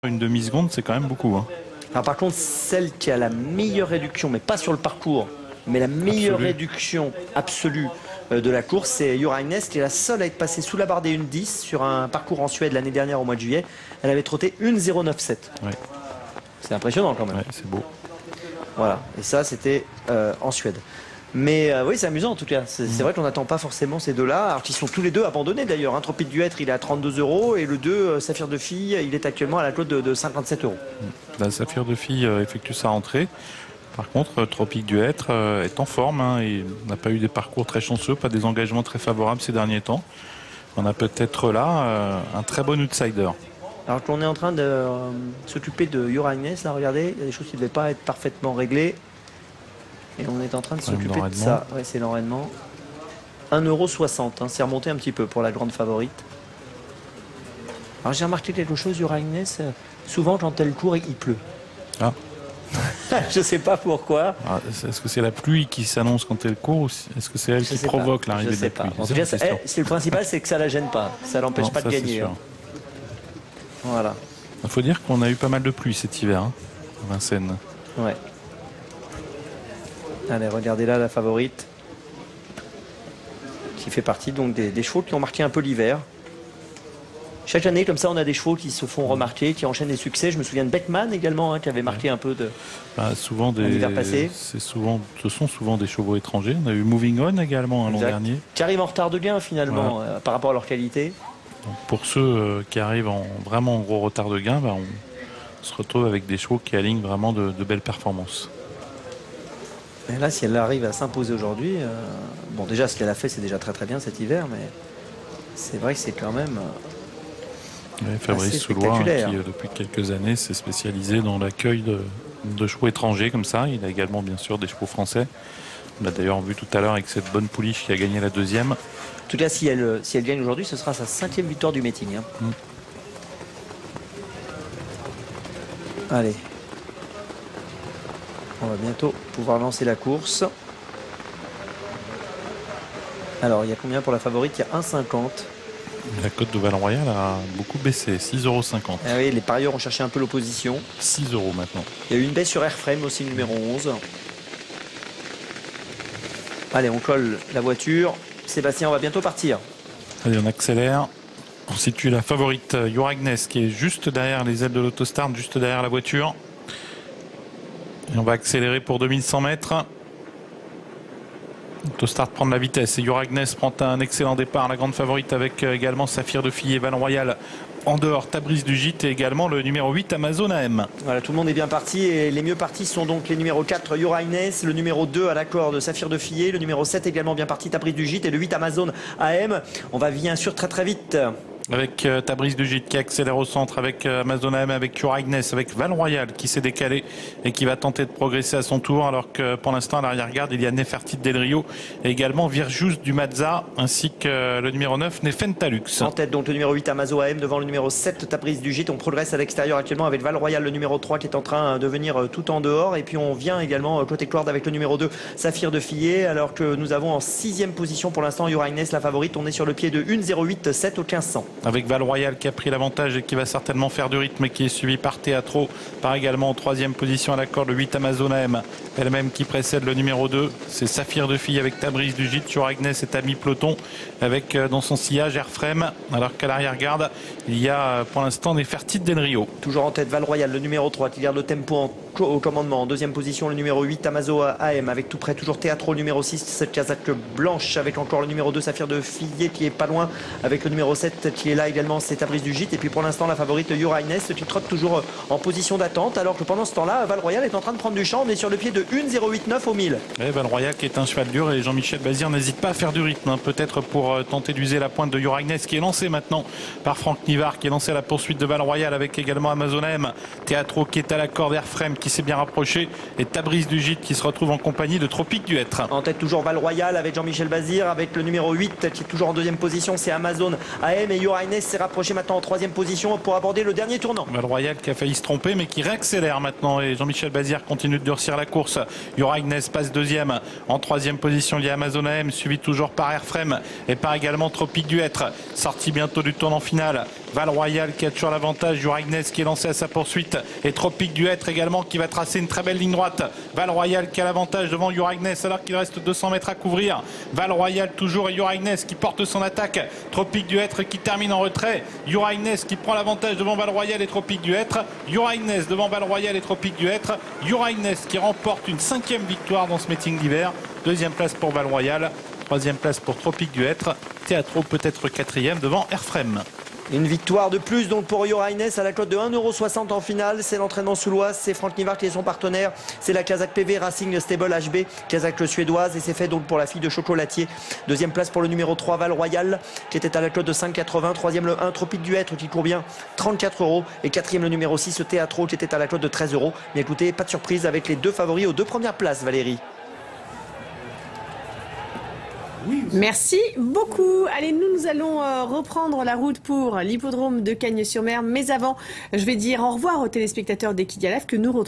Une demi-seconde, c'est quand même beaucoup. Hein. Alors par contre, celle qui a la meilleure réduction, mais pas sur le parcours, mais la meilleure réduction absolue de la course, c'est Jura Agnes, qui est la seule à être passée sous la barre des 1,10 sur un parcours en Suède l'année dernière au mois de juillet. Elle avait trotté 1,097. Ouais. C'est impressionnant quand même. Ouais, c'est beau. Voilà, et ça c'était en Suède. Mais oui, c'est amusant en tout cas. C'est vrai qu'on n'attend pas forcément ces deux-là, alors qu'ils sont tous les deux abandonnés d'ailleurs. Un Tropique du Hêtre, il est à 32 € et le 2, Saphir de Fille, il est actuellement à la cote de 57 €. La Saphir de Fille effectue sa rentrée. Par contre, Tropique du Hêtre est en forme. Hein, et n'a pas eu des parcours très chanceux, pas des engagements très favorables ces derniers temps. On a peut-être là un très bon outsider. Alors qu'on est en train de s'occuper de Jura Agnes, là regardez, il y a des choses qui ne devaient pas être parfaitement réglées. Et on est en train de s'occuper de ça. Ouais, c'est l'enraînement. 1,60 €, hein, c'est remonté un petit peu pour la grande favorite. Alors j'ai remarqué quelque chose, Jura Agnes, souvent quand elle court, il pleut. Ah. Je sais pas pourquoi. Ah, est-ce que c'est la pluie qui s'annonce quand elle court ou est-ce que c'est elle qui provoque l'arrivée de la pluie? En tout cas, le principal, c'est que ça la gêne pas. Ça l'empêche pas de gagner. Hein. Voilà. Il faut dire qu'on a eu pas mal de pluie cet hiver, hein, à Vincennes. Ouais. Allez, regardez là la favorite. Qui fait partie donc des chevaux qui ont marqué un peu l'hiver. Chaque année, comme ça, on a des chevaux qui se font remarquer, qui enchaînent des succès. Je me souviens de Beckman également, hein, qui avait marqué un peu de souvent l'hiver passé. Ce sont souvent des chevaux étrangers. On a eu Moving On également l'an dernier. Qui arrivent en retard de gain finalement, par rapport à leur qualité. Donc, pour ceux qui arrivent vraiment en gros retard de gain, on se retrouve avec des chevaux qui alignent vraiment de belles performances. Et là, si elle arrive à s'imposer aujourd'hui, bon déjà ce qu'elle a fait c'est déjà très très bien cet hiver, mais c'est vrai que c'est quand même Fabrice Soulois, qui depuis quelques années s'est spécialisé dans l'accueil de chevaux étrangers comme ça. Il a également bien sûr des chevaux français. On l'a d'ailleurs vu tout à l'heure avec cette bonne pouliche qui a gagné la deuxième. En tout cas, si elle gagne aujourd'hui, ce sera sa 5e victoire du meeting. Hein. Allez. On va bientôt pouvoir lancer la course. Alors, il y a combien pour la favorite? Il y a 1,50. La cote de Valroyal a beaucoup baissé, 6,50 €. Ah oui, les parieurs ont cherché un peu l'opposition. 6 € maintenant. Il y a eu une baisse sur Airframe aussi, numéro 11. Allez, on colle la voiture. Sébastien, on va bientôt partir. Allez, on accélère. On situe la favorite Jura Agnes qui est juste derrière les ailes de l'autostart, juste derrière la voiture. Et on va accélérer pour 2100 mètres. L'autostart prend de la vitesse et Jura Agnes prend un excellent départ. La grande favorite avec également Saphir de Fille et Valroyal en dehors, Tabriz du Gîte et également le numéro 8 Amazon AM. Voilà, tout le monde est bien parti et les mieux partis sont donc les numéros 4 Jura Agnes, le numéro 2 à l'accord de Saphir de Fille, le numéro 7 également bien parti Tabriz du Gîte et le 8 Amazon AM. On va bien sûr très très vite. Avec Tabriz du Gîte qui accélère au centre, avec Amazon AM, avec Jura Agnes, avec Valroyal qui s'est décalé et qui va tenter de progresser à son tour, alors que pour l'instant à l'arrière-garde il y a Nefertiti Del Rio et également Virjus du Mazza ainsi que le numéro 9 Nefentalux. En tête donc le numéro 8 Amazon AM devant le numéro 7 Tabriz du Gîte. On progresse à l'extérieur actuellement avec Valroyal le numéro 3 qui est en train de venir tout en dehors, et puis on vient également côté corde avec le numéro 2 Saphir de Fillet, alors que nous avons en 6e position pour l'instant Jura Agnes la favorite. On est sur le pied de 1,087 au 1500. Avec Valroyal qui a pris l'avantage et qui va certainement faire du rythme et qui est suivi par Teatro, par également en 3e position à l'accord le 8 Amazon AM, elle-même qui précède le numéro 2. C'est Saphir de Fille avec Tabriz du Gîte. Jura Agnes est à mi-peloton avec dans son sillage Airframe, alors qu'à l'arrière-garde il y a pour l'instant Nefertiti Del Rio. Toujours en tête Valroyal le numéro 3 qui garde le tempo au commandement. En 2e position le numéro 8 Amazon AM avec tout près toujours Teatro le numéro 6, cette casaque blanche avec encore le numéro 2 Saphir de Fillet qui est pas loin avec le numéro 7 qui est là également, c'est Tabriz du Gîte. Et puis pour l'instant la favorite Jura Agnes qui trotte toujours en position d'attente, alors que pendant ce temps-là Valroyal est en train de prendre du champ. On est sur le pied de 1,089 au 1000. Et Valroyal qui est un cheval dur et Jean-Michel Bazir n'hésite pas à faire du rythme, hein, peut-être pour tenter d'user la pointe de Jura Agnes qui est lancée maintenant par Franck Nivard, qui est lancé à la poursuite de Valroyal avec également Amazon AM, Teatro qui est à la corde, Airframe qui s'est bien rapproché et Tabriz du Gîte qui se retrouve en compagnie de Tropique du Hêtre. En tête toujours Valroyal avec Jean-Michel Bazir, avec le numéro 8 qui est toujours en 2e position, c'est Amazon AM, et Jura Agnes s'est rapproché maintenant en 3e position pour aborder le dernier tournant. Valroyal qui a failli se tromper mais qui réaccélère maintenant, et Jean-Michel Bazir continue de durcir la course course. Yura Ignes passe deuxième. En troisième position, il y a Amazon AM, suivi toujours par Airframe et par également Tropique du Hêtre. Sorti bientôt du tournant final. Val Royal qui a toujours l'avantage. Yura Ignes qui est lancé à sa poursuite. Et Tropique du Hêtre également qui va tracer une très belle ligne droite. Val Royal qui a l'avantage devant Yura Ignes alors qu'il reste 200 mètres à couvrir. Val Royal toujours et Yura Ignes qui porte son attaque. Tropique du Hêtre qui termine en retrait. Yura Ignes qui prend l'avantage devant Val Royal et Tropique du Hêtre. Yura Ignes devant Val Royal et Tropique du Hêtre. Yura Ignes qui remporte une 5e victoire dans ce meeting d'hiver. Deuxième place pour Val Royal. Troisième place pour Tropique du Hêtre. Teatro peut-être 4e devant Airframe. Une victoire de plus donc pour Yura Ignes à la cote de 1,60 € en finale. C'est l'entraînement souloise, c'est Franck Nivard qui est son partenaire. C'est la Kazakh PV Racing Stable HB, Kazakh suédoise. Et c'est fait donc pour la fille de Chocolatier. Deuxième place pour le numéro 3 Val Royal qui était à la cote de 5,80. Troisième le 1 Tropique du Hêtre qui court bien 34 €. Et quatrième le numéro 6 Teatro qui était à la cote de 13 €. Mais écoutez, pas de surprise avec les deux favoris aux deux premières places, Valérie. Merci beaucoup. Allez, nous allons reprendre la route pour l'hippodrome de Cagnes-sur-Mer. Mais avant, je vais dire au revoir aux téléspectateurs d'Equidia Live que nous retrouvons